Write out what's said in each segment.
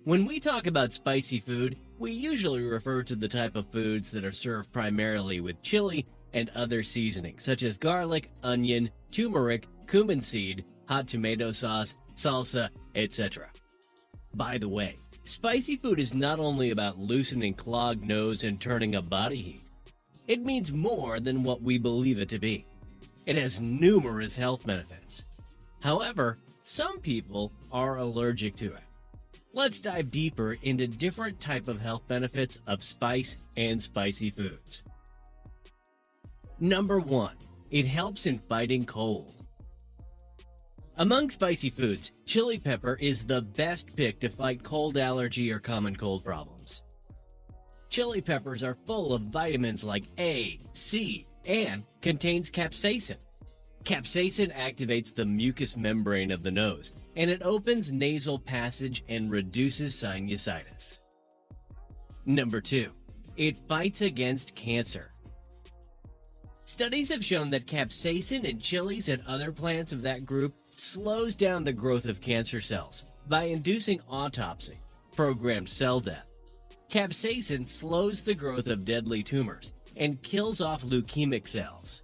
When we talk about spicy food, we usually refer to the type of foods that are served primarily with chili and other seasonings such as garlic, onion, turmeric, cumin seed, hot tomato sauce, salsa, etc. By the way, spicy food is not only about loosening clogged nose and turning up body heat. It means more than what we believe it to be. It has numerous health benefits. However, some people are allergic to it. Let's dive deeper into different type of health benefits of spice and spicy foods. Number 1. It helps in fighting cold. Among spicy foods, chili pepper is the best pick to fight cold allergy or common cold problems. Chili peppers are full of vitamins like A, C, and contains capsaicin. Capsaicin activates the mucous membrane of the nose, and it opens nasal passage and reduces sinusitis. Number 2. It fights against cancer. Studies have shown that capsaicin in chilies and other plants of that group slows down the growth of cancer cells by inducing autopsy, programmed cell death. Capsaicin slows the growth of deadly tumors and kills off leukemic cells.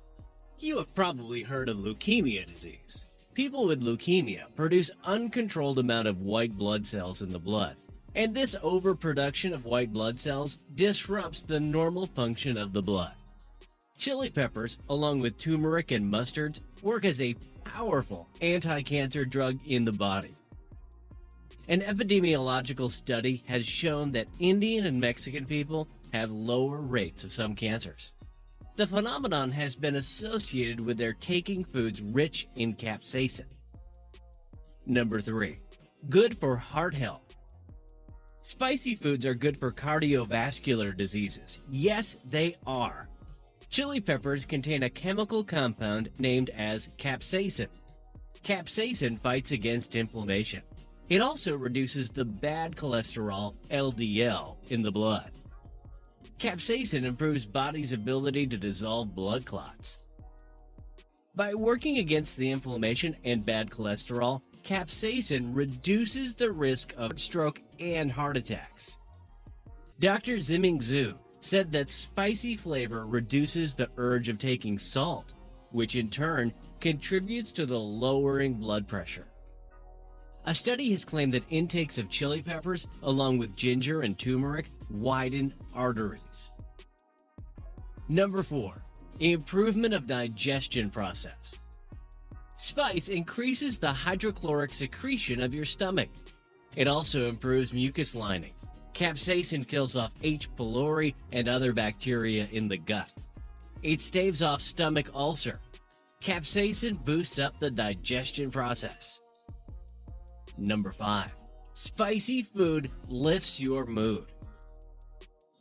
You have probably heard of leukemia disease. People with leukemia produce uncontrolled amount of white blood cells in the blood, and this overproduction of white blood cells disrupts the normal function of the blood. Chili peppers, along with turmeric and mustards, work as a powerful anti-cancer drug in the body. An epidemiological study has shown that Indian and Mexican people have lower rates of some cancers. The phenomenon has been associated with their taking foods rich in capsaicin. Number 3. Good for heart health. Spicy foods are good for cardiovascular diseases. Yes, they are. Chili peppers contain a chemical compound named as capsaicin. Capsaicin fights against inflammation. It also reduces the bad cholesterol, LDL, in the blood. Capsaicin improves body's ability to dissolve blood clots. By working against the inflammation and bad cholesterol, capsaicin reduces the risk of stroke and heart attacks. Dr. Ziming Zhu said that spicy flavor reduces the urge of taking salt, which in turn contributes to the lowering blood pressure. A study has claimed that intakes of chili peppers, along with ginger and turmeric, widen arteries. Number 4. Improvement of digestion process. Spice increases the hydrochloric secretion of your stomach. It also improves mucus lining. Capsaicin kills off H. pylori and other bacteria in the gut. It staves off stomach ulcer. Capsaicin boosts up the digestion process. Number 5. Spicy food lifts your mood.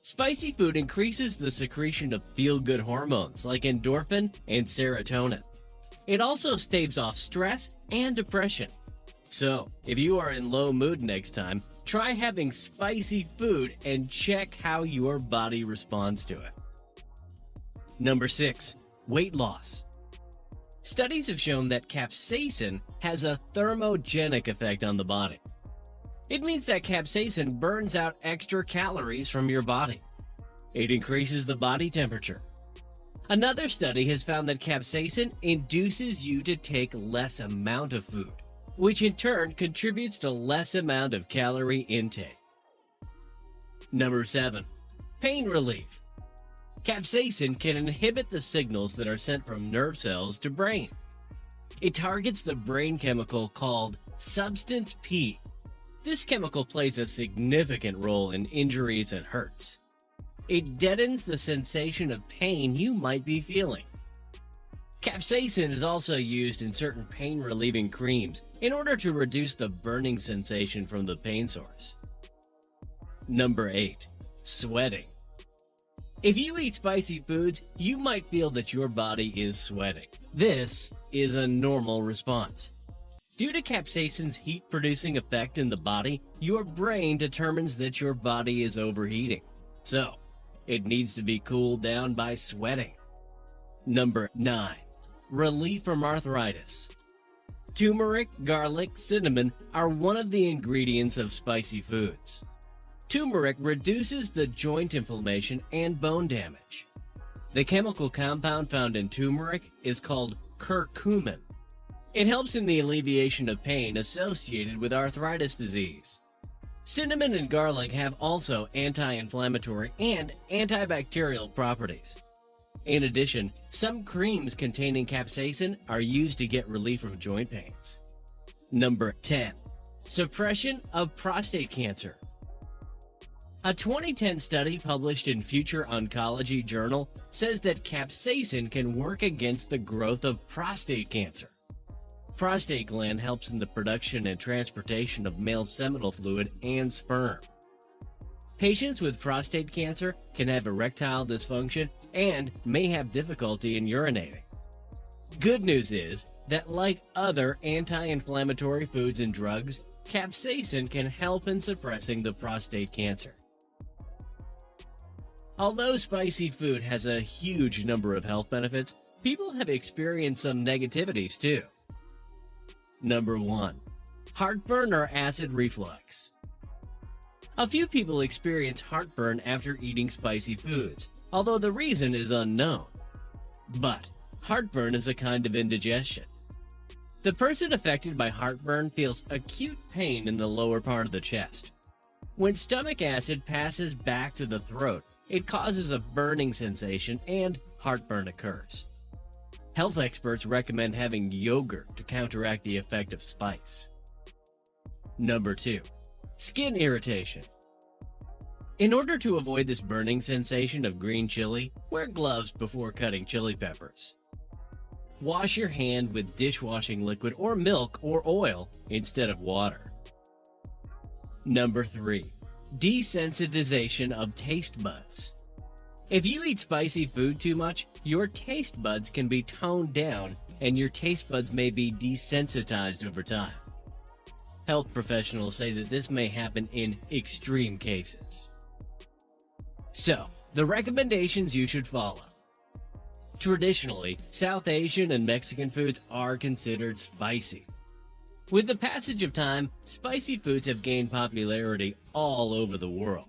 Spicy food increases the secretion of feel-good hormones like endorphin and serotonin. It also staves off stress and depression. So, if you are in low mood next time, try having spicy food and check how your body responds to it. Number 6. Weight loss. Studies have shown that capsaicin has a thermogenic effect on the body. It means that capsaicin burns out extra calories from your body. It increases the body temperature. Another study has found that capsaicin induces you to take less amount of food, which in turn contributes to less amount of calorie intake. Number 7. Pain relief. Capsaicin can inhibit the signals that are sent from nerve cells to brain. It targets the brain chemical called substance P. This chemical plays a significant role in injuries and hurts. It deadens the sensation of pain you might be feeling. Capsaicin is also used in certain pain-relieving creams in order to reduce the burning sensation from the pain source. Number 8. Sweating. If you eat spicy foods, you might feel that your body is sweating. This is a normal response. Due to capsaicin's heat-producing effect in the body, your brain determines that your body is overheating. So, it needs to be cooled down by sweating. Number 9. Relief from arthritis. Turmeric, garlic, cinnamon are one of the ingredients of spicy foods. Turmeric reduces the joint inflammation and bone damage. The chemical compound found in turmeric is called curcumin. It helps in the alleviation of pain associated with arthritis disease. Cinnamon and garlic have also anti-inflammatory and antibacterial properties. In addition, some creams containing capsaicin are used to get relief from joint pains. Number 10. Suppression of prostate cancer. A 2010 study published in Future Oncology Journal says that capsaicin can work against the growth of prostate cancer. Prostate gland helps in the production and transportation of male seminal fluid and sperm. Patients with prostate cancer can have erectile dysfunction and may have difficulty in urinating. Good news is that, like other anti-inflammatory foods and drugs, capsaicin can help in suppressing the prostate cancer. Although spicy food has a huge number of health benefits, people have experienced some negativities too. Number 1. Heartburn or acid reflux. A few people experience heartburn after eating spicy foods, although the reason is unknown. But heartburn is a kind of indigestion. The person affected by heartburn feels acute pain in the lower part of the chest. When stomach acid passes back to the throat, it causes a burning sensation and heartburn occurs. Health experts recommend having yogurt to counteract the effect of spice. Number 2. Skin irritation. In order to avoid this burning sensation of green chili, wear gloves before cutting chili peppers. Wash your hand with dishwashing liquid or milk or oil instead of water. Number 3. Desensitization of taste buds. If you eat spicy food too much, your taste buds can be toned down and your taste buds may be desensitized over time. Health professionals say that this may happen in extreme cases. So, the recommendations you should follow. Traditionally, South Asian and Mexican foods are considered spicy. With the passage of time, spicy foods have gained popularity all over the world.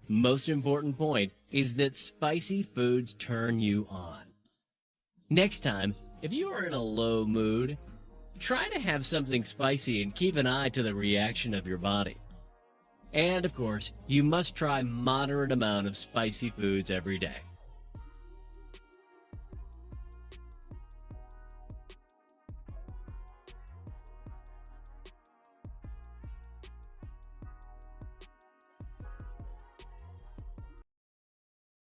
Most important point is that spicy foods turn you on. Next time, if you are in a low mood, try to have something spicy and keep an eye to the reaction of your body. And of course, you must try moderate amount of spicy foods every day.